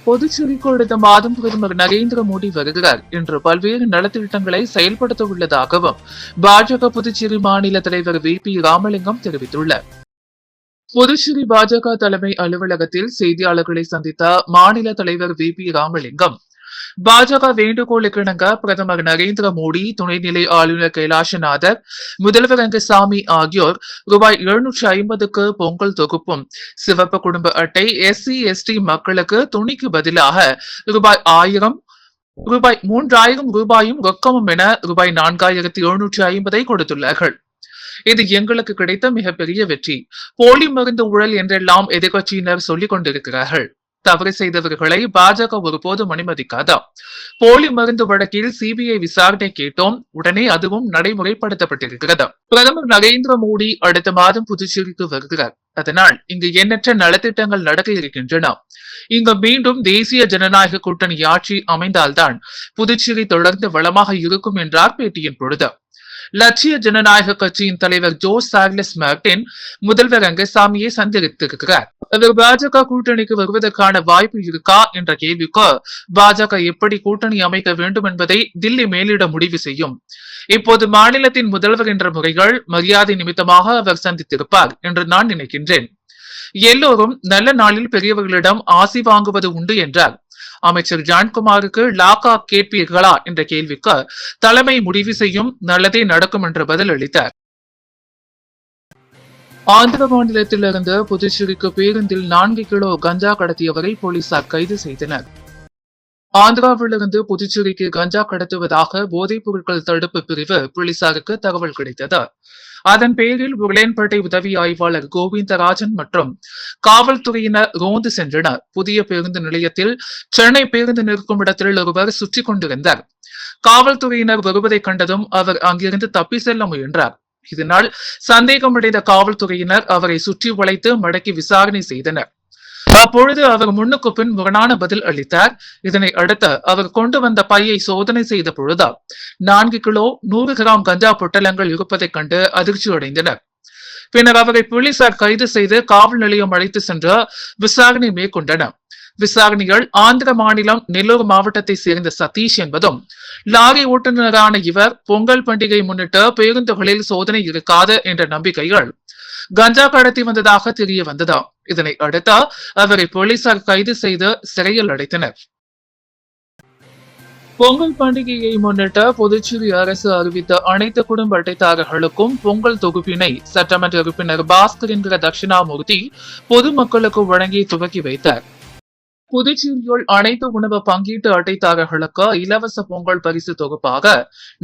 புதுச்சேரிக்கு அடுத்த மாதம் பிரதமர் நரேந்திர மோடி வருகிறார் என்று பல்வேறு நலத்திட்டங்களை செயல்படுத்த உள்ளதாகவும் பாஜக புதுச்சேரி மாநில தலைவர் VP ராமலிங்கம் தெரிவித்துள்ளார். புதுச்சேரி பாஜக தலைமை அலுவலகத்தில் செய்தியாளர்களை சந்தித்த மாநில தலைவர் VP ராமலிங்கம், பாஜக வேண்டுகோளுக்கு இணங்க பிரதமர் நரேந்திர மோடி, துணைநிலை ஆளுநர் கைலாஷநாதர், முதல்வர் ரங்கசாமி ஆகியோர் ரூபாய் 750க்கு பொங்கல் தொகுப்பும், சிவப்பு குடும்ப அட்டை, SC/ST மக்களுக்கு துணிக்கு பதிலாக ரூபாய் 1000, ரூபாய் 3000 ரூபாயும் ரொக்கமும் என ரூபாய் 4750 கொடுத்துள்ளார்கள். இது எங்களுக்கு கிடைத்த மிகப்பெரிய வெற்றி. போலி மருந்து ஊழல் என்றெல்லாம் எதிர்கட்சியினர் சொல்லிக் கொண்டிருக்கிறார்கள். தவறு செய்தவர்களை பாஜக ஒருபோதும் அனுமதிக்காதா? போலி மருந்து வழக்கில் CBI விசாரணை கேட்டோம். உடனே அதுவும் நடைமுறைப்படுத்தப்பட்டிருக்கிறது. பிரதமர் நரேந்திர மோடி அடுத்த மாதம் புதுச்சேரிக்கு வருகிறார். அதனால் இங்கு எண்ணற்ற நலத்திட்டங்கள் நடக்க இருக்கின்றன. இங்கு மீண்டும் தேசிய ஜனநாயக கூட்டணி ஆட்சி அமைந்தால்தான் புதுச்சேரி தொடர்ந்து வளமாக இருக்கும் என்றார் பேட்டியின் பொழுது. லட்சிய ஜனநாயக கட்சியின் தலைவர் ஜோஸ் சார்லஸ் மார்டின் முதல்வர் ரங்கசாமியை சந்தித்திருக்கிறார். அவர் பாஜக கூட்டணிக்கு வருவதற்கான வாய்ப்பு இருக்கா என்ற கேள்விக்கு பாஜக எப்படி கூட்டணி அமைக்க வேண்டும் என்பதை தில்லி மேலிட முடிவு செய்யும். இப்போது மாநிலத்தின் முதல்வர் என்ற முறைகள் மரியாதை நிமித்தமாக அவர் சந்தித்திருப்பார் என்று நான் நினைக்கின்றேன். எல்லோரும் நல்ல நாளில் பெரியவர்களிடம் ஆசி வாங்குவது உண்டு என்றார். அமைச்சர் ஜான்குமாருக்கு லாக்கா கேட்பீர்களா என்ற கேள்விக்கு தலைமை முடிவு செய்யும், நல்லதே நடக்கும் என்று பதில் அளித்தார். ஆந்திர மாநிலத்திலிருந்து புதுச்சேரிக்கு பேருந்தில் 4 கிலோ கஞ்சா கடத்தியவரை போலீசார் கைது செய்தனர். ஆந்திராவிலிருந்து புதுச்சேரிக்கு கஞ்சா கடத்துவதாக போதைப் பொருட்கள் தடுப்பு பிரிவு போலீசாருக்கு தகவல் கிடைத்தது. அதன் பேரில் உருளையன்பேட்டை உதவி ஆய்வாளர் கோவிந்தராஜன் மற்றும் காவல்துறையினர் ரோந்து சென்றனர். புதிய பேருந்து நிலையத்தில் சென்னை பேருந்து நிற்கும் இடத்தில் ஒருவர் சுற்றிக் கொண்டிருந்தார். காவல்துறையினர் வருவதை கண்டதும் அவர் அங்கிருந்து தப்பி செல்ல முயன்றார். இதனால் சந்தேகமடைந்த காவல்துறையினர் அவரை சுற்றி வளைத்து மடக்கி விசாரணை செய்தனர். அப்பொழுது அவர் முன்னுக்கு பின் முரணான பதில் அளித்தார். இதனை அடுத்து அவர் கொண்டு வந்த பையை சோதனை செய்த பொழுது 4 கிலோ 100 கிராம் கஞ்சா பொட்டலங்கள் இருப்பதைக் கண்டு அதிர்ச்சி அடைந்தனர். பின்னர் அவரை போலீசார் கைது செய்து காவல் நிலையம் அழைத்து சென்று விசாரணை மேற்கொண்டனர். விசாரணைகள் ஆந்திர மாநிலம் நெல்லூர் மாவட்டத்தை சேர்ந்த சதீஷ் என்பதும், லாரி ஓட்டுநரான இவர் பொங்கல் பண்டிகை முன்னிட்டு பேருந்துகளில் சோதனை இருக்காது என்ற நம்பிக்கைகள் கஞ்சா கடத்தி வந்ததாக தெரிய வந்தது. இதனை அடுத்து அவரை போலீசார் கைது செய்து சிறையில் அடைத்தனர். பொங்கல் பண்டிகையை முன்னிட்டு புதுச்சேரி அரசு அறிவித்த அனைத்து குடும்ப அட்டைதாரர்களுக்கும் பொங்கல் தொகுப்பினை சட்டமன்ற உறுப்பினர் பாஸ்கர் என்கிற தட்சிணாமூர்த்தி பொதுமக்களுக்கு வழங்கி துவக்கி வைத்தார். புதுச்சேரியில் அனைத்து உணவு பங்கீட்டு அட்டைதாரர்களுக்கு இலவச பொங்கல் பரிசு தொகுப்பாக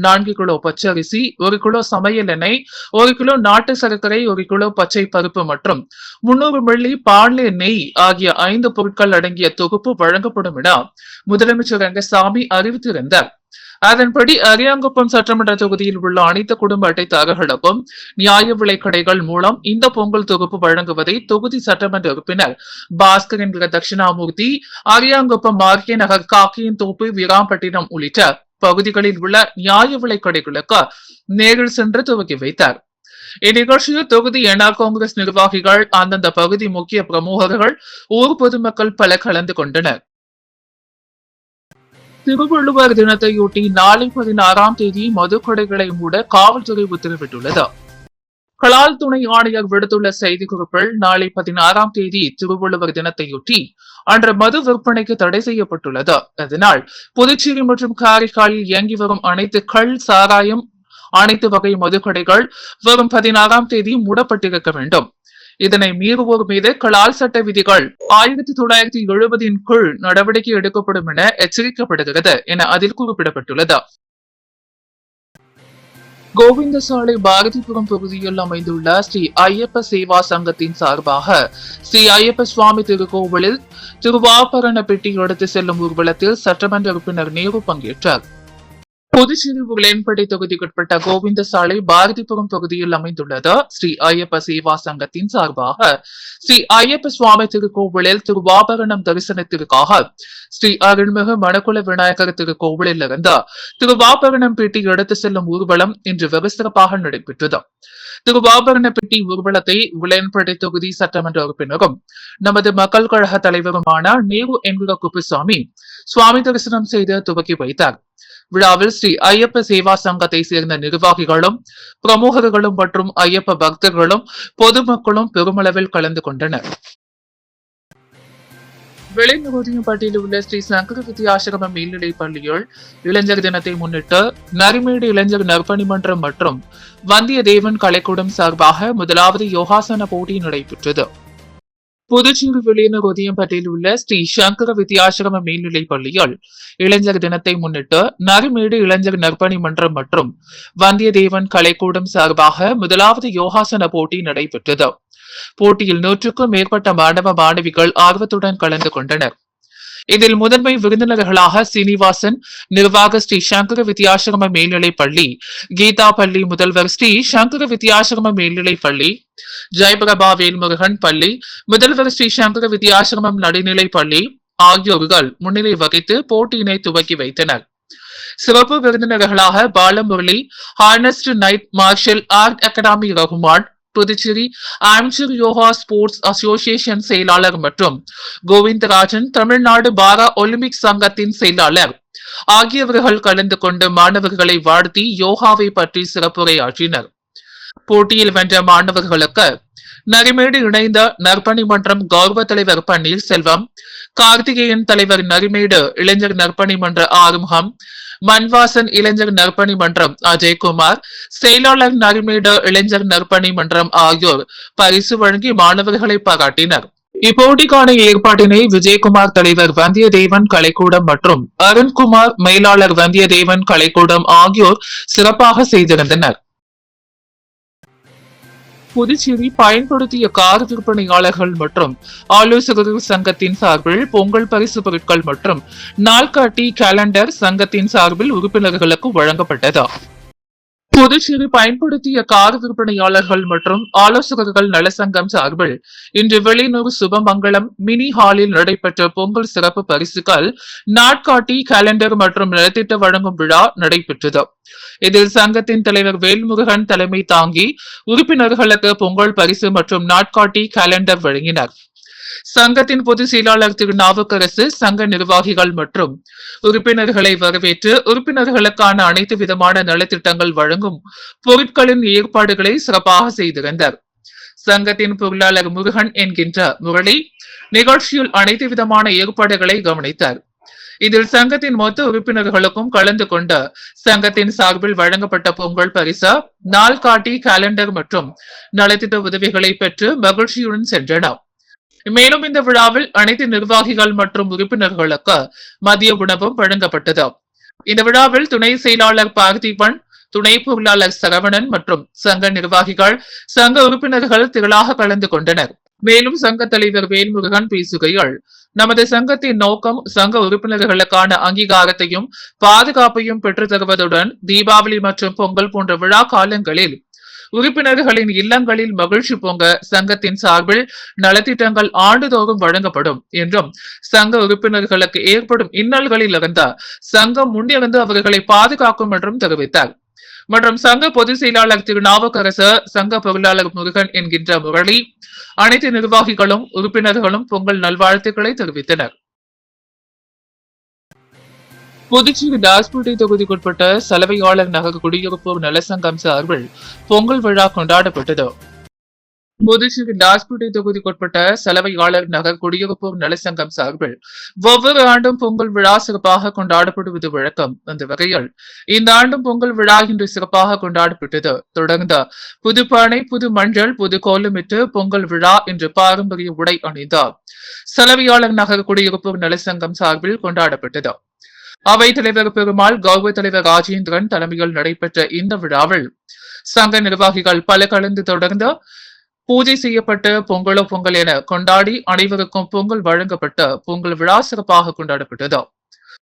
4 கிலோ பச்சரிசி, 1 கிலோ சமையல் எண்ணெய், 1 கிலோ நாட்டு சர்க்கரை, 1 கிலோ பச்சை பருப்பு மற்றும் 300 மில்லி பாண்லே நெய் ஆகிய 5 பொருட்கள் அடங்கிய தொகுப்பு வழங்கப்படும் என முதலமைச்சர் ரங்கசாமி அறிவித்திருந்தார். அதன்படி அரியாங்குப்பம் சட்டமன்ற தொகுதியில் உள்ள அனைத்து குடும்ப அட்டைதாரர்களுக்கும் நியாய விலைக் கடைகள் மூலம் இந்த பொங்கல் தொகுப்பு வழங்குவதை தொகுதி சட்டமன்ற உறுப்பினர் பாஸ்கர் என்கிற தட்சிணாமூர்த்தி அரியாங்குப்பம், ஆர்கே நகர், காக்கியின் தோப்பு, வீராம்பட்டினம் உள்ளிட்ட பகுதிகளில் உள்ள நியாய விலைக் கடைகளுக்கு நேரில் சென்று துவக்கி வைத்தார். இந்நிகழ்ச்சியில் தொகுதி என்ஆர் காங்கிரஸ் நிர்வாகிகள், அந்தந்த பகுதி முக்கிய பிரமுகர்கள், ஊர் பொதுமக்கள் பலர் கலந்து கொண்டனர். திருவள்ளுவர் தினத்தையொட்டி நாளை 16ஆம் தேதி மதுக்கடைகளை மூட காவல்துறை உத்தரவிட்டுள்ளது. கலால் துணை ஆணையர் விடுத்துள்ள செய்திக்குறிப்பில், நாளை 16ஆம் தேதி திருவள்ளுவர் தினத்தையொட்டி அன்று மது விற்பனைக்கு தடை செய்யப்பட்டுள்ளது. அதனால் புதுச்சேரி மற்றும் காரைக்காலில் இயங்கி வரும் அனைத்து கள், சாராயம், அனைத்து வகை மதுக்கடைகள் வரும் 16ஆம் தேதி மூடப்பட்டிருக்க வேண்டும். இதனை மீறுவோர் மீது கலால் சட்ட விதிகள் 1970 கீழ் நடவடிக்கை எடுக்கப்படும் என எச்சரிக்கப்படுகிறது என அதில் குறிப்பிடப்பட்டுள்ளது. கோவிந்தசாலை பாரதிபுரம் பகுதியில் அமைந்துள்ள ஸ்ரீ ஐயப்ப சேவா சங்கத்தின் சார்பாக ஸ்ரீ ஐயப்ப சுவாமி திருக்கோவிலில் திருவாபரண பெட்டி எடுத்து செல்லும் ஊர்வலத்தில் சட்டமன்ற உறுப்பினர் நேரு பங்கேற்றார். புதுச்சேரி உளையன்பேட்டை தொகுதிக்குட்பட்ட கோவிந்தசாலை பாரதிபுரம் பகுதியில் அமைந்துள்ளது ஸ்ரீ ஐயப்ப சேவா சங்கத்தின் சார்பாக ஸ்ரீ ஐயப்ப சுவாமி திருக்கோவிலில் திருவாபரணம் தரிசனத்திற்காக ஸ்ரீ அருள்மிகு மணக்குள விநாயகர் திருக்கோவிலில் இருந்து திருவாபரணம் பெட்டி எடுத்து செல்லும் ஊர்வலம் இன்று வெகு சிறப்பாக நடைபெற்றது. திருவாபரண பெட்டி ஊர்வலத்தை உளையன்பேட்டை தொகுதி சட்டமன்ற உறுப்பினரும் நமது மக்கள் கழக தலைவருமான நேரு என்கிற குப்புசாமி சுவாமி தரிசனம் செய்து துவக்கி வைத்தார். விழாவில் ஸ்ரீ ஐயப்ப சேவா சங்கத்தை சேர்ந்த நிர்வாகிகளும் பிரமுகர்களும் மற்றும் ஐயப்ப பக்தர்களும் பொதுமக்களும் பெருமளவில் கலந்து கொண்டனர். வெளிநகரின்பட்டியில் உள்ள ஸ்ரீ சங்கர வித்யாசிரம மேல்நிலைப் பள்ளியில் இளைஞர் தினத்தை முன்னிட்டு நரிமேடு இளைஞர் நற்பணி மன்றம் மற்றும் வந்தியத்தேவன் கலைக்கூடம் சார்பாக முதலாவது யோகாசன போட்டி நடைபெற்றது. புதுச்சேரி வெளியினர் உதயம்பட்டியில் உள்ள ஸ்ரீ சங்கர வித்யாசிரம மேல்நிலைப் பள்ளியில் இளைஞர் தினத்தை முன்னிட்டு நரிமேடு இளைஞர் நற்பணி மன்றம் மற்றும் வந்தியத்தேவன் கலைக்கூடம் சார்பாக முதலாவது யோகாசன போட்டி நடைபெற்றது. போட்டியில் 100க்கும் மேற்பட்ட மாணவ மாணவிகள் ஆர்வத்துடன் கலந்து கொண்டனர். இதில் முதன்மை விருந்தினர்களாக சீனிவாசன், நிர்வாக ஸ்ரீ சங்கர வித்யாசிரம மேல்நிலைப் பள்ளி, கீதா பள்ளி முதல்வர் ஸ்ரீ சங்கர வித்யாசிரம மேல்நிலைப் பள்ளி, ஜெயபிரபா வேல்முருகன் பள்ளி முதல்வர் ஸ்ரீ சங்கர வித்யாசிரமம் நடுநிலைப் பள்ளி ஆகியோர்கள் முன்னிலை வகித்து போட்டியினை துவக்கி வைத்தனர். சிறப்பு விருந்தினர்களாக பாலமுரளி, ஹார்னஸ்ட் நைட் martial art academy Rahman, Puducherry ஆம்சர் யோகா ஸ்போர்ட்ஸ் அசோசியேஷன் செயலாளர் மற்றும் கோவிந்தராஜன், தமிழ்நாடு பாரா ஒலிம்பிக் சங்கத்தின் செயலாளர் ஆகியவர்கள் கலந்து கொண்டு மாணவர்களை வாழ்த்தி யோகாவை பற்றி சிறப்புரையாற்றினர். போட்டியில் வென்ற மாணவர்களுக்கு நரிமேடு இணைந்த நற்பணி மன்றம் கௌரவ தலைவர் பன்னீர்செல்வம், கார்த்திகேயன் தலைவர் நரிமேடு இளைஞர் நற்பணி மன்ற ஆறுமுகம், மன்வாசன் இளைஞர் நற்பணி மன்றம் அஜய்குமார், செயலாளர் நரிமேடு இளைஞர் நற்பணி மன்றம் ஆகியோர் பரிசு வழங்கி மாணவர்களை பாராட்டினர். இப்போட்டிக்கான ஏற்பாட்டினை விஜயகுமார் தலைவர் வந்தியத்தேவன் கலைக்கூடம் மற்றும் அருண்குமார் மேலாளர் வந்தியத்தேவன் கலைக்கூடம் ஆகியோர் சிறப்பாக செய்திருந்தனர். புதுச்சேரி பயன்படுத்திய கார் விற்பனையாளர்கள் மற்றும் ஆலோசகர்கள் சங்கத்தின் சார்பில் பொங்கல் பரிசு பொருட்கள் மற்றும் நாள்காட்டி கேலண்டர் சங்கத்தின் சார்பில் உறுப்பினர்களுக்கு வழங்கப்பட்டது. புதுச்சேரி பயன்படுத்திய கார் விற்பனையாளர்கள் மற்றும் ஆலோசகர்கள் நலசங்கம் சார்பில் இன்று வெளியூர் சுபமங்கலம் மினி ஹாலில் நடைபெற்ற பொங்கல் சிறப்பு பரிசுகள், நாட்காட்டி கேலண்டர் மற்றும் நலத்திட்ட வழங்கும் விழா நடைபெற்றது. இதில் சங்கத்தின் தலைவர் வேல்முருகன் தலைமை தாங்கி உறுப்பினர்களுக்கு பொங்கல் பரிசு மற்றும் நாட்காட்டி கேலண்டர் வழங்கினார். சங்கத்தின் பொதுச் செயலாளர் திரு நாவுக்கரசு சங்க நிர்வாகிகள் மற்றும் உறுப்பினர்களை வரவேற்று உறுப்பினர்களுக்கான அனைத்து விதமான நலத்திட்டங்கள் வழங்கும் பொருட்களின் ஏற்பாடுகளை சிறப்பாக செய்திருந்தார். சங்கத்தின் பொருளாளர் முருகன் என்கின்ற முரளி நிகழ்ச்சியில் அனைத்து விதமான ஏற்பாடுகளை கவனித்தார். இதில் சங்கத்தின் மொத்த உறுப்பினர்களுக்கும் கலந்து கொண்ட சங்கத்தின் சார்பில் வழங்கப்பட்ட பொங்கல் பரிசு, நாள்காட்டி கேலண்டர் மற்றும் நலத்திட்ட உதவிகளை பெற்று மகிழ்ச்சியுடன் சென்றனர். மேலும் இந்த விழாவில் அனைத்து நிர்வாகிகள் மற்றும் உறுப்பினர்களுக்கு மதிய உணவும் வழங்கப்பட்டது. இந்த விழாவில் துணை செயலாளர் பார்த்திபன், துணை பொருளாளர் சரவணன் மற்றும் சங்க நிர்வாகிகள், சங்க உறுப்பினர்கள் திரளாக கலந்து கொண்டனர். மேலும் சங்க தலைவர் வேல்முருகன் பேசுகையில், நமது சங்கத்தின் நோக்கம் சங்க உறுப்பினர்களுக்கான அங்கீகாரத்தையும் பாதுகாப்பையும் பெற்றுத் தருவதுடன் தீபாவளி மற்றும் பொங்கல் போன்ற விழா காலங்களில் உறுப்பினர்களின் இல்லங்களில் மகிழ்ச்சி பொங்க சங்கத்தின் சார்பில் நலத்திட்டங்கள் ஆண்டுதோறும் வழங்கப்படும் என்றும், சங்க உறுப்பினர்களுக்கு ஏற்படும் இன்னல்களில் இருந்த சங்கம் முன்னிருந்து அவர்களை பாதுகாக்கும் என்றும் தெரிவித்தார். மற்றும் சங்க பொதுச் செயலாளர் திரு நாவுக்கரசு, சங்க பொருளாளர் முருகன் என்கின்ற முரளி, அனைத்து நிர்வாகிகளும் உறுப்பினர்களும் பொங்கல் நல்வாழ்த்துக்களை தெரிவித்தனர். புதுச்சேரி டாஸ்பேட்டை தொகுதிக்குட்பட்ட சலவையாளர் நகர் குடியிருப்போர் நலசங்கம் சார்பில் பொங்கல் விழா கொண்டாடப்பட்டது. புதுச்சேரி டாஸ்பேட்டை தொகுதிக்குட்பட்ட சலவையாளர் நகர் குடியிருப்போர் நலசங்கம் சார்பில் ஒவ்வொரு ஆண்டும் பொங்கல் விழா சிறப்பாக கொண்டாடப்படுவது வழக்கம். அந்த வகையில் இந்த ஆண்டும் பொங்கல் விழா இன்று சிறப்பாக கொண்டாடப்பட்டது. தொடர்ந்து புதுப்பானை, புது மஞ்சள், புது கோலமிட்டு பொங்கல் விழா இன்று பாரம்பரிய உடை அணிந்த சலவையாளர் நகர் குடியிருப்போர் நலசங்கம் சார்பில் கொண்டாடப்பட்டது. அவைத் தலைவர் பெருமாள், கௌரவ தலைவர் ராஜேந்திரன் தலைமையில் நடைபெற்ற இந்த விழாவில் சங்க நிர்வாகிகள் பல கலந்து தொடர்ந்து பூஜை செய்யப்பட்டு பொங்கலோ பொங்கல் என கொண்டாடி அனைவருக்கும் பொங்கல் வழங்கப்பட்ட பொங்கல் விழா சிறப்பாக கொண்டாடப்பட்டது.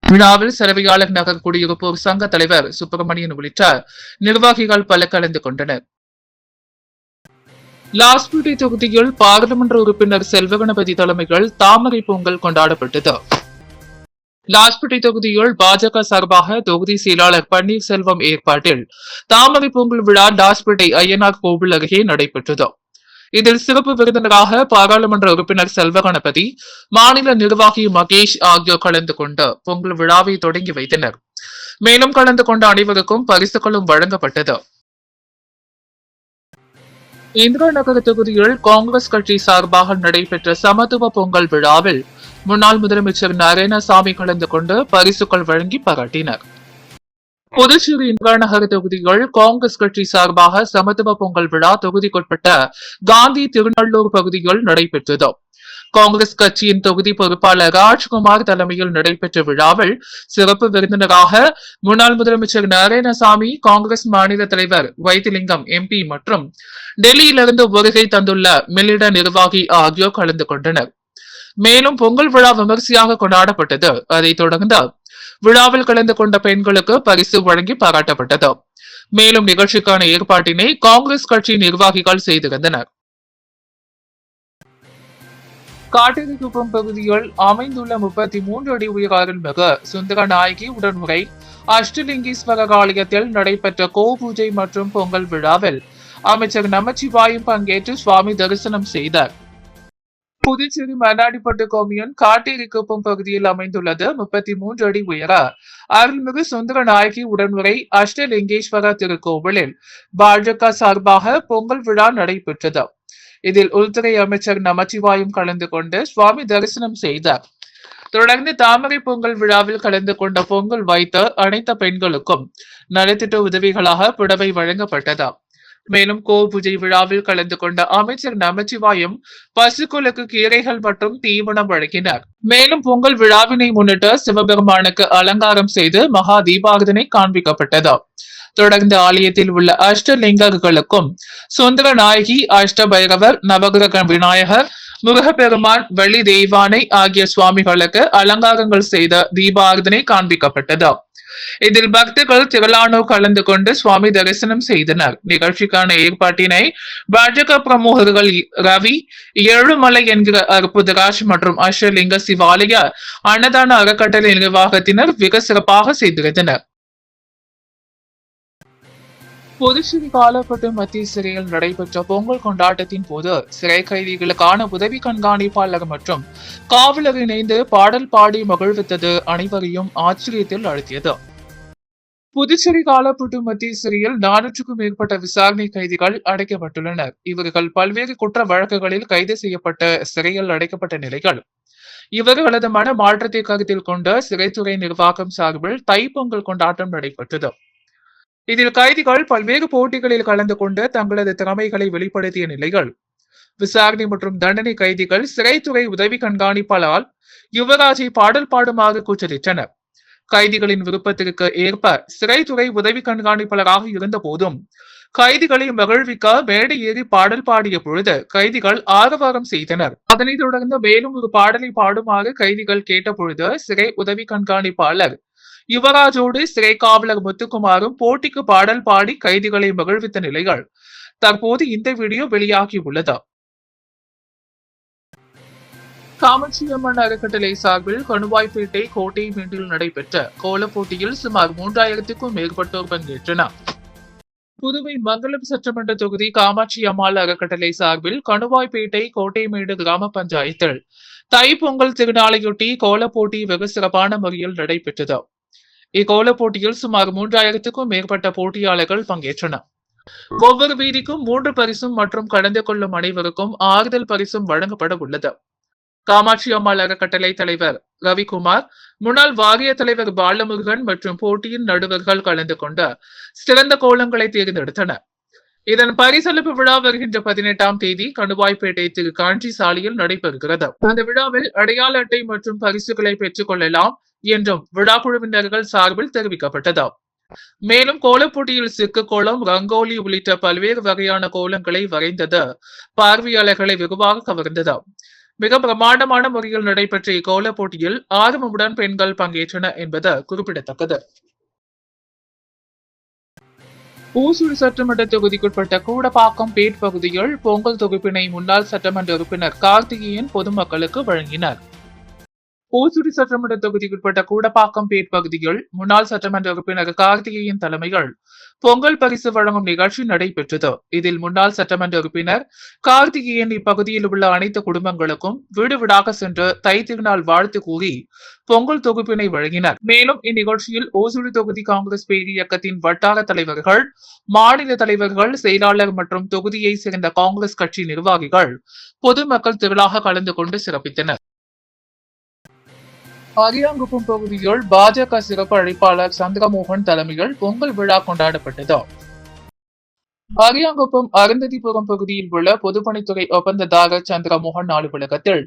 விழாவில் சேவையாளர் நகர் குடியிருப்போர் சங்க தலைவர் சுப்பிரமணியன் உள்ளிட்ட நிர்வாகிகள் பல கலந்து கொண்டனர். லாஸ்பேட்டை தொகுதியில் பாராளுமன்ற உறுப்பினர் செல்வகணபதி தலைமையில் தாமரை பொங்கல் கொண்டாடப்பட்டது. லாஸ்பேட்டை தொகுதியில் பாஜக சார்பாக தொகுதி செயலாளர் பன்னீர்செல்வம் ஏற்பாட்டில் தாமரை பொங்கல் விழா லாஸ்பேட்டை ஐயனார் கோவில் அருகே நடைபெற்றது. இதில் சிறப்பு விருந்தினராக பாராளுமன்ற உறுப்பினர் செல்வகணபதி, மாநில நிர்வாகி மகேஷ் ஆகியோர் கலந்து கொண்டு பொங்கல் விழாவை தொடங்கி வைத்தனர். மேலும் கலந்து கொண்ட அனைவருக்கும் பரிசுகளும் வழங்கப்பட்டது. இந்திரா நகர் தொகுதியில் காங்கிரஸ் கட்சி சார்பாக நடைபெற்ற சமத்துவ பொங்கல் விழாவில் முன்னாள் முதலமைச்சர் நாராயணசாமி கலந்து கொண்டு பரிசுகள் வழங்கி பாராட்டினர். புதுச்சேரி இந்திரா நகர் தொகுதியில் காங்கிரஸ் கட்சி சார்பாக சமத்துவ பொங்கல் விழா தொகுதிக்குட்பட்ட காந்தி திருநள்ளூர் பகுதியில் நடைபெற்றது. காங்கிரஸ் கட்சியின் தொகுதி பொறுப்பாளர் ராஜ்குமார் தலைமையில் நடைபெற்ற விழாவில் சிறப்பு விருந்தினராக முன்னாள் முதலமைச்சர் நாராயணசாமி, காங்கிரஸ் மாநில தலைவர் வைத்திலிங்கம் எம்பி மற்றும் டெல்லியிலிருந்து வருகை தந்துள்ள மில்லிட நிர்வாகி ஆகியோர் கலந்து கொண்டனர். மேலும் பொங்கல் விழா விமர்சையாக கொண்டாடப்பட்டது. அதைத் தொடர்ந்து விழாவில் கலந்து கொண்ட பெண்களுக்கு பரிசு வழங்கி பாராட்டப்பட்டது. மேலும் நிகழ்ச்சிக்கான ஏற்பாட்டினை காங்கிரஸ் கட்சி நிர்வாகிகள் செய்திருந்தனர். காட்டேரிக்குப்பம் பகுதியில் அமைந்துள்ள 33 அடி உயர அருள்மிகு சுந்தர நாயகி உடனுரை அஷ்டலிங்கீஸ்வரர் ஆலயத்தில் நடைபெற்ற கோ பூஜை மற்றும் பொங்கல் விழாவில் அமைச்சர் நமச்சிவாயம் பங்கேற்று சுவாமி தரிசனம் செய்தார். புதுச்சேரி மண்ணாடிப்பட்டு கோமியன் காட்டேரிக்குப்பம் பகுதியில் அமைந்துள்ளது 33 அடி உயர அருள்மிகு சுந்தர நாயகி உடனுரை அஷ்டலிங்கேஸ்வர திருக்கோவிலில் பாஜக சார்பாக பொங்கல் விழா நடைபெற்றது. இதில் உள்துறை அமைச்சர் நமச்சிவாயம் கலந்து கொண்டு சுவாமி தரிசனம் செய்தார். தொடர்ந்து தாமரை பொங்கல் விழாவில் கலந்து கொண்ட பொங்கல் வைத்த அனைத்து பெண்களுக்கும் நலத்திட்ட உதவிகளாக புடவை வழங்கப்பட்டது. மேலும் கோ பூஜை விழாவில் கலந்து கொண்ட அமைச்சர் நமச்சிவாயம் பசுக்களுக்கு கீரைகள் மற்றும் தீவனம் வழங்கினார். மேலும் பொங்கல் விழாவினை முன்னிட்டு சிவபெருமானுக்கு அலங்காரம் செய்து மகா தீபாரதனை காண்பிக்கப்பட்டது. தொடர்ந்து ஆலயத்தில் உள்ள அஷ்டலிங்கர்களுக்கும் சுந்தர நாயகி, அஷ்ட பைரவர், நவகிரக விநாயகர், முருகப்பெருமான், வள்ளி தெய்வானை ஆகிய சுவாமிகளுக்கு அலங்காரங்கள் செய்த தீபாரதனை காண்பிக்கப்பட்டது. இதில் பக்தர்கள் திரளானோர் கலந்து கொண்டு சுவாமி தரிசனம் செய்தனர். நிகழ்ச்சிக்கான ஏற்பாட்டினை பாஜக பிரமுகர்கள் ரவி, ஏழுமலை என்கிற அற்புதராஜ் மற்றும் அஷ்டலிங்க சிவாலய அன்னதான அறக்கட்டளை நிர்வாகத்தினர் மிக சிறப்பாக செய்திருந்தனர். புதுச்சேரி காலப்பட்டு மத்திய சிறையில் நடைபெற்ற பொங்கல் கொண்டாட்டத்தின் போது சிறை கைதிகளுக்கான உதவி கண்காணிப்பாளர் மற்றும் காவலர் இணைந்து பாடல் பாடி மகிழ்வித்தது அனைவரையும் ஆச்சரியத்தில் அழுத்தியது. புதுச்சேரி காலப்பட்டு மத்திய சிறையில் 400க்கும் மேற்பட்ட விசாரணை கைதிகள் அடைக்கப்பட்டுள்ளனர். இவர்கள் பல்வேறு குற்ற வழக்குகளில் கைது செய்யப்பட்ட சிறையில் அடைக்கப்பட்ட நிலையில் இவர்களது மன மாற்றத்தை கருத்தில் கொண்ட சிறைத்துறை நிர்வாகம் சார்பில் தைப்பொங்கல் கொண்டாட்டம் நடைபெற்றது. இதில் கைதிகள் பல்வேறு போட்டிகளில் கலந்து கொண்டு தங்களது திறமைகளை வெளிப்படுத்திய நிலையில் விசாரணை மற்றும் தண்டனை கைதிகள் சிறைத்துறை உதவி கண்காணிப்பாளர் யுவராஜை பாடல் பாடுமாறு கூச்சலிட்டனர். கைதிகளின் விருப்பத்திற்கு ஏற்ப சிறைத்துறை உதவி கண்காணிப்பாளராக இருந்த போதும் கைதிகளை மகிழ்விக்க மேடை ஏறி பாடல் பாடிய பொழுது கைதிகள் ஆரவாரம் செய்தனர். அதனைத் தொடர்ந்து மேலும் ஒரு பாடலை பாடுமாறு கைதிகள் கேட்ட பொழுது சிறை உதவி கண்காணிப்பாளர் யுவராஜோடு சிறை காவலர் முத்துக்குமாரும் போட்டிக்கு பாடல் பாடி கைதிகளை மகிழ்வித்த நிலையில் தற்போது இந்த வீடியோ வெளியாகியுள்ளது. காமாட்சியம்மன் அறக்கட்டளை சார்பில் கணுவாய்பேட்டை கோட்டை மீண்டில் நடைபெற்ற கோலப் போட்டியில் சுமார் 3000க்கும் மேற்பட்டோர் பங்கேற்றனர். புதுவை மங்கலம் சட்டமன்ற தொகுதி காமாட்சி அம்மாள் அறக்கட்டளை சார்பில் கணுவாய்பேட்டை கோட்டைமேடு கிராம பஞ்சாயத்தில் தைப்பொங்கல் திருநாளையொட்டி கோலப் போட்டி வெகு சிறப்பான முறையில் நடைபெற்றது. இக்கோலப் போட்டியில் சுமார் 3000க்கும் மேற்பட்ட போட்டியாளர்கள் பங்கேற்றனர். ஒவ்வொரு வீதிக்கும் 3 பரிசும் மற்றும் கலந்து கொள்ளும் அனைவருக்கும் ஆறுதல் பரிசும் வழங்கப்பட உள்ளது. காமாட்சி அம்மாள் அறக்கட்டளை தலைவர் ரவிக்குமார், முன்னாள் வாரிய தலைவர் பாலமுருகன் மற்றும் போட்டியின் நடுவர்கள் கலந்து கொண்டு சிறந்த கோலங்களை தேர்ந்தெடுத்தனர். இதன் பரிசளிப்பு விழா வருகின்ற 18ஆம் தேதி கணுவாய்பேட்டை திரு காஞ்சி சாலையில் நடைபெறுகிறது. அந்த விழாவில் அடையாள அட்டை மற்றும் பரிசுகளை பெற்றுக் கொள்ளலாம் என்றும் விழா குழுவினர்கள் சார்பில் தெரிவிக்கப்பட்டது. மேலும் கோலப் போட்டியில் சிக்கு கோலம், ரங்கோலி உள்ளிட்ட பல்வேறு வகையான கோலங்களை வரைந்தது பார்வையாளர்களை வெகுவாக கவர்ந்தது. மிக பிரமாண்டமான முறையில் நடைபெற்ற இக்கோல போட்டியில் ஆர்வமுடன் பெண்கள் பங்கேற்றனர் என்பது குறிப்பிடத்தக்கது. ஊசூர் சட்டமன்ற தொகுதிக்குட்பட்ட கூடப்பாக்கம் பேட் பகுதியில் பொங்கல் தொகுப்பினை முன்னாள் சட்டமன்ற உறுப்பினர் கார்த்திகேயன் பொதுமக்களுக்கு வழங்கினார். ஓசூரி சட்டமன்ற தொகுதிக்குட்பட்ட கூடப்பாக்கம் பேட் பகுதியில் முன்னாள் சட்டமன்ற உறுப்பினர் கார்த்திகேயன் தலைமையில் பொங்கல் பரிசு வழங்கும் நிகழ்ச்சி நடைபெற்றது. இதில் முன்னாள் சட்டமன்ற உறுப்பினர் கார்த்திகேயன் இப்பகுதியில் உள்ள அனைத்து குடும்பங்களுக்கும் வீடு வீடாக சென்று தை திருநாள் வாழ்த்து கூறி பொங்கல் தொகுப்பினை வழங்கினார். மேலும் இந்நிகழ்ச்சியில் ஓசூரி தொகுதி காங்கிரஸ் பேரி இயக்கத்தின் வட்டார தலைவர்கள், மாநில தலைவர்கள், செயலாளர் மற்றும் தொகுதியை சேர்ந்த காங்கிரஸ் கட்சி நிர்வாகிகள் பொதுமக்கள் திரளாக கலந்து கொண்டு சிறப்பித்தனர். அரியாங்குப்பம் பகுதியில் பாஜக சிறப்பு அழைப்பாளர் சந்திரமோகன் தலைமையில் பொங்கல் விழா கொண்டாடப்பட்டது. அரியாங்குப்பம் அருந்ததிபுரம் பகுதியில் உள்ள பொதுப்பணித்துறை ஒப்பந்ததாரர் சந்திரமோகன் அலுவலகத்தில்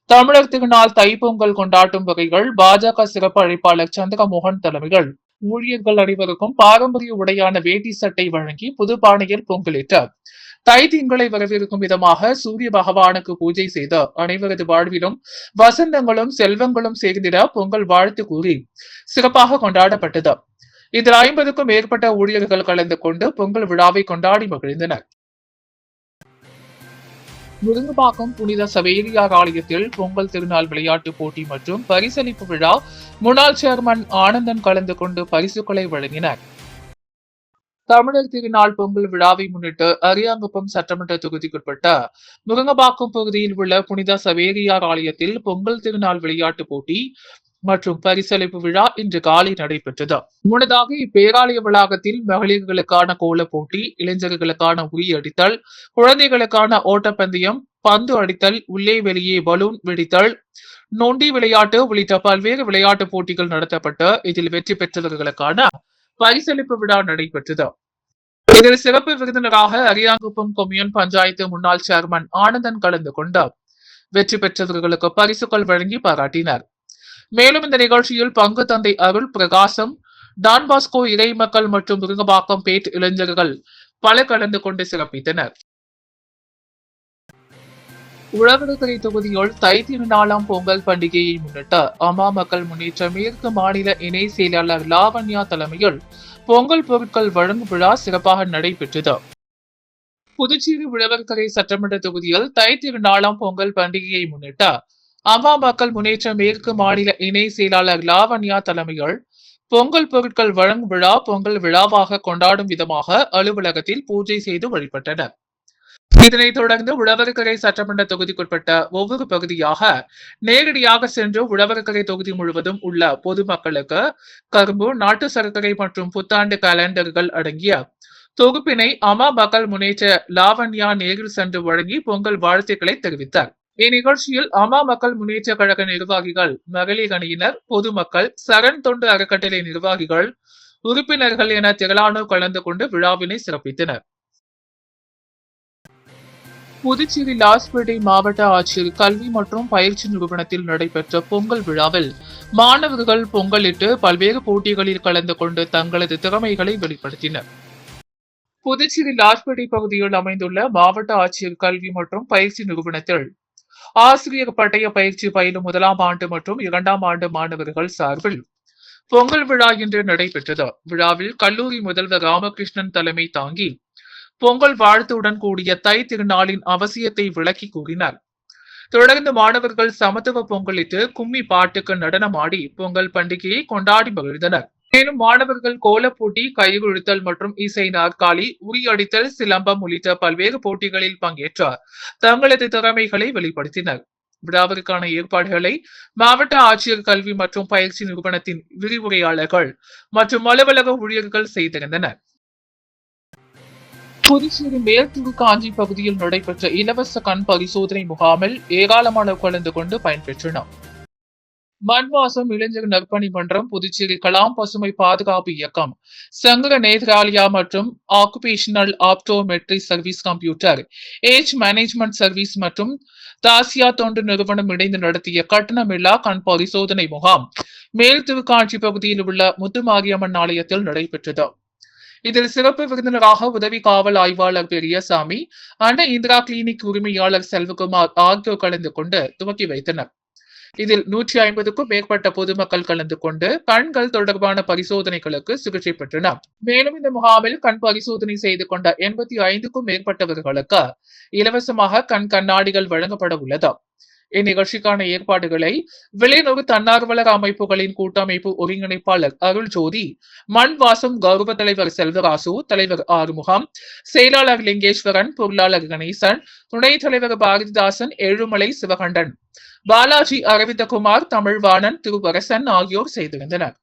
தமிழர் திருநாள் தைப்பொங்கல் கொண்டாட்டும் வகைகள் பாஜக சிறப்பு அழைப்பாளர் சந்திரமோகன் தலைமையில் ஊழியர்கள் அனைவருக்கும் பாரம்பரிய உடையான வேட்டி சட்டை வழங்கி புதுப்பானையில் பொங்கலிட்டார். தை திங்களை வரவிருக்கும் விதமாக சூரிய பகவானுக்கு பூஜை செய்து அனைவரது வாழ்விலும் வசந்தங்களும் செல்வங்களும் சேர்ந்திட பொங்கல் வாழ்த்து கூறி சிறப்பாக கொண்டாடப்பட்டது. இதில் 50க்கும் மேற்பட்ட ஊழியர்கள் கலந்து கொண்டு பொங்கல் விழாவை கொண்டாடி மகிழ்ந்தனர். முருங்கப்பாக்கம் புனித சவேரியார் ஆலயத்தில் பொங்கல் திருநாள் விளையாட்டு போட்டி மற்றும் பரிசளிப்பு விழா முன்னாள் சேர்மன் ஆனந்தன் கலந்து கொண்டு பரிசுகளை வழங்கினார். தமிழர் திருநாள் பொங்கல் விழாவை முன்னிட்டு அரியாங்குப்பம் சட்டமன்ற தொகுதிக்குட்பட்ட முருங்கப்பாக்கம் பகுதியில் உள்ள புனித சவேரியார் ஆலயத்தில் பொங்கல் திருநாள் விளையாட்டு போட்டி மற்றும் பரிசளிப்பு விழா இன்று காலை நடைபெற்றது. முன்னதாக இப்பேராலய வளாகத்தில் மகளிர்களுக்கான கோல போட்டி, இளைஞர்களுக்கான உரி அடித்தல், குழந்தைகளுக்கான ஓட்டப்பந்தயம், பந்து அடித்தல், உள்ளே வெளியே பலூன் வெடித்தல், நொண்டி விளையாட்டு உள்ளிட்ட பல்வேறு விளையாட்டு போட்டிகள் நடத்தப்பட்டு இதில் வெற்றி பெற்றவர்களுக்கான பரிசளிப்பு விழா நடைபெற்றது. இதில் சிறப்பு விருந்தினராக அரியாங்குப்பம் கொம்யூன் பஞ்சாயத்து முன்னாள் சேர்மன் ஆனந்தன் கலந்து கொண்டார். வெற்றி பெற்றவர்களுக்கு பரிசுகள் வழங்கி பாராட்டினார். மேலும் இந்த நிகழ்ச்சியில் பங்கு தந்தை அருள் பிரகாசம், டான்பாஸ்கோ இறை மக்கள் மற்றும் முருங்கப்பாக்கம் பேட் இளைஞர்கள் பல கலந்து கொண்டு சிறப்பித்தனர். உழவர்கரை தொகுதியில் தை திருநாளாம் பொங்கல் பண்டிகையை முன்னிட்டு அம்மா மக்கள் முன்னேற்ற மேற்கு மாநில இணை செயலாளர் லாவண்யா தலைமையில் பொங்கல் பொருட்கள் வழங்கும் விழா சிறப்பாக நடைபெற்றது. புதுச்சேரி உழவர்கரை சட்டமன்ற தொகுதியில் தை திருநாளாம் பொங்கல் பண்டிகையை முன்னிட்டு அம்மா மக்கள் முன்னேற்ற மேற்கு மாநில இணை செயலாளர் லாவண்யா தலைமையில் பொங்கல் பொருட்கள் வழங்கும் விழா பொங்கல் விழாவாக கொண்டாடும் விதமாக அலுவலகத்தில் பூஜை செய்து வழிபட்டனர். இதனைத் தொடர்ந்து உழவர்கரை சட்டமன்ற தொகுதிக்குட்பட்ட ஒவ்வொரு பகுதியாக நேரடியாக சென்று உழவர்கரை தொகுதி முழுவதும் உள்ள பொதுமக்களுக்கு கரும்பு, நாட்டு சர்க்கரை மற்றும் புத்தாண்டு கலண்டர்கள் அடங்கிய தொகுப்பினை அம்மா மக்கள் முன்னேற்ற லாவண்யா நேரில் சென்று வழங்கி பொங்கல் வாழ்த்துக்களை தெரிவித்தார். இந்நிகழ்ச்சியில் அம்மா மக்கள் முன்னேற்ற கழக நிர்வாகிகள், மகளிர் அணியினர், பொதுமக்கள், சரண் தொண்டு அறக்கட்டளை நிர்வாகிகள், உறுப்பினர்கள் என திரளானோர் கலந்து கொண்டு விழாவினை சிறப்பித்தனர். புதுச்சேரி லாஸ்பேட்டை மாவட்ட ஆட்சியர் கல்வி மற்றும் பயிற்சி நிறுவனத்தில் நடைபெற்ற பொங்கல் விழாவில் மாணவர்கள் பொங்கலிட்டு பல்வேறு போட்டிகளில் கலந்து கொண்டு தங்களது திறமைகளை வெளிப்படுத்தினர். புதுச்சேரி லாஸ்பேட்டை பகுதியில் அமைந்துள்ள மாவட்ட ஆட்சியர் கல்வி மற்றும் பயிற்சி நிறுவனத்தில் ஆசிரியர் பட்டய பயிற்சி பயிலும் 1ஆம் ஆண்டு மற்றும் 2ஆம் ஆண்டு மாணவர்கள் சார்பில் பொங்கல் விழா இன்று நடைபெற்றது. விழாவில் கல்லூரி முதல்வர் ராமகிருஷ்ணன் தலைமை தாங்கி பொங்கல் வாழ்த்துடன் கூடிய தை திருநாளின் அவசியத்தை விளக்கி கூறினார். தொடர்ந்து மாணவர்கள் சமத்துவ பொங்கலிட்டு கும்மி பாட்டுக்கு நடனமாடி பொங்கல் பண்டிகையை கொண்டாடி மகிழ்ந்தனர். மேலும் மாணவர்கள் கோலப்போட்டி, கைகுழுத்தல் மற்றும் இசை நாற்காலி, உரியடித்தல், சிலம்பம் உள்ளிட்ட பல்வேறு போட்டிகளில் பங்கேற்ற தங்களது திறமைகளை வெளிப்படுத்தினர். விழாவிற்கான ஏற்பாடுகளை மாவட்ட ஆட்சியர் கல்வி மற்றும் பயிற்சி நிறுவனத்தின் விரிவுரையாளர்கள் மற்றும் அலுவலக ஊழியர்கள் செய்திருந்தனர். புதுச்சேரி மேற்கு காஞ்சி பகுதியில் நடைபெற்ற இலவச கண் பரிசோதனை முகாமில் ஏராளமானோர் கலந்து கொண்டு பயன்பெற்றனர். மண்வாசம் இளைஞர் நற்பணி மன்றம், புதுச்சேரி கலாம் பசுமை பாதுகாப்பு இயக்கம், சங்கர நேத்ராலியா மற்றும் occupational optometry service computer age management service மற்றும் தாசியா தொண்டு நிறுவனம் இணைந்து நடத்திய கட்டணமில்லா கண் பரிசோதனை முகாம் மேல் திருக்காஞ்சி பகுதியில் உள்ள முத்துமாரியம்மன் ஆலயத்தில் நடைபெற்றது. இதில் சிறப்பு விருந்தினராக உதவி காவல் ஆய்வாளர் பெரியசாமி, அன்னை இந்திரா கிளினிக் உரிமையாளர் செல்வகுமார் ஆகியோர் கலந்து கொண்டு துவக்கி வைத்தனர். இதில் 150க்கும் மேற்பட்ட பொதுமக்கள் கலந்து கொண்டு கண்கள் தொடர்பான பரிசோதனைகளுக்கு சிகிச்சை பெற்றனர். மேலும் இந்த முகாமில் கண் பரிசோதனை செய்து கொண்ட 85க்கும் மேற்பட்டவர்களுக்கு இலவசமாக கண் கண்ணாடிகள் வழங்கப்பட உள்ளது. இந்நிகழ்ச்சிக்கான ஏற்பாடுகளை விளைநொரு தன்னார்வலர் அமைப்புகளின் கூட்டமைப்பு ஒருங்கிணைப்பாளர் அருள் ஜோதி, மண் வாசம் கௌரவ தலைவர் செல்வராசு, தலைவர் ஆறுமுகம், செயலாளர் லிங்கேஸ்வரன், பொருளாளர் கணேசன், துணைத் தலைவர் பாரதிதாசன், ஏழுமலை சிவகண்டன், பாலாஜி அரவிந்தகுமார், தமிழ்வாணன், திருவரசன் ஆகியோர் செய்திருந்தனர்.